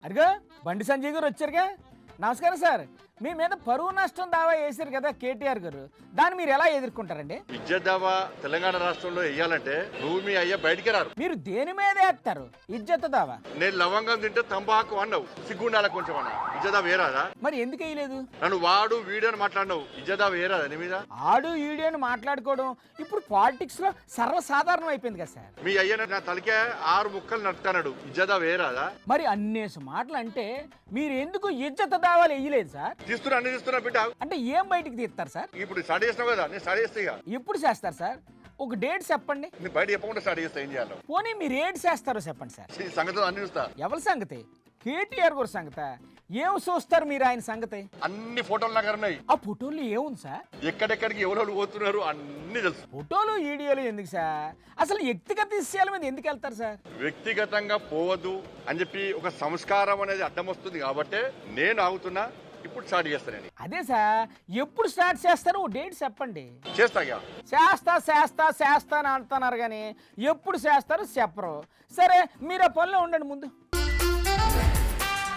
అదిగో బండి సంజయ్ గారు వచ్చారుగా. నమస్కారం సార్. మీ మీద పరువు నష్టం దావా వేశారు కదా కేటీఆర్ గారు, దాన్ని మీరు ఎలా ఎదుర్కొంటారండి? ఇజ్జత్ దావా తెలంగాణ రాష్ట్రంలో వేయాలంటే నువ్వు మీ అయ్యా బయటికి రారు. మీరు దేని మీద వేస్తారు ఇజ్జత్ దావా? నేను లవంగం తింటే తంబాకు అన్నావు, సిగ్గుండాల కొంచెం అన్న. ఇజ్జత్ దావా వేరాదా? మరి ఎందుకు వేయలేదు? నన్ను వాడు వీడియో అని మాట్లాడినావు, ఇజ్జత్ దావా వేరాదా నీ మీద? ఆడు ఈడియోని మాట్లాడుకోవడం ఇప్పుడు పాలిటిక్స్ లో సర్వసాధారణం అయిపోయింది కదా సార్. మీ అయ్య నా తలకే 6 ముక్కలు నట్టుకున్నాడు, ఇజ్జత్ దావా వేరాదా? మరి అన్నేసి మాటలు అంటే మీరు ఎందుకు ఇజ్జత్ దావాలు వేయలేదు సార్? తీస్తున్నా, అన్ని తీస్తున్నా బిడ్డ. అంటే ఏం బయటికి తీస్తారు సార్? ఇప్పుడు స్టార్ట్ చేసినావు కదా, నేను స్టార్ట్ చేస్తా. ఇక ఎప్పుడు చేస్తారు సార్? ఒక డేట్ చెప్పండి. నేను బయట చెప్పకుండా స్టార్ట్ చేస్తా. ఏం చేయాలి? పోనీ మీరు ఏడు చేస్తారో చెప్పండి సార్. ఈ సంగతి అన్ని చూస్తా. ఎవరి సంగతి? కేటీఆర్ గారి సంగతి. ఏం చూస్తారు మీరు ఆయన సంగతి? అన్ని ఫోటోలు నాకు ఉన్నాయి. ఆ ఫోటోలు ఏముంది సార్? ఎక్కడెక్కడికి ఎవరెవరు పోతున్నారు అన్ని తెలుసు. ఫోటోలు వీడియోలు ఎందుకు సార్? అసలు వ్యక్తిగత విషయాల మీద ఎందుకు వెళ్తారు సార్? వ్యక్తిగతంగా పోవద్దు అని చెప్పి ఒక సంస్కారం అనేది అడ్డం వస్తుంది కాబట్టి నేను ఆగుతున్నా. ఇప్పుడు స్టార్ట్ చేస్తానని. అదే సార్, ఎప్పుడు స్టార్ట్ చేస్తారు? ఓ డేట్ చెప్పండి. చేస్తా. చేస్తా అని అంటున్నారు కానీ ఎప్పుడు చేస్తారు చెప్పరు. సరే మీరు ఆ పనిలో ఉండండి ముందు.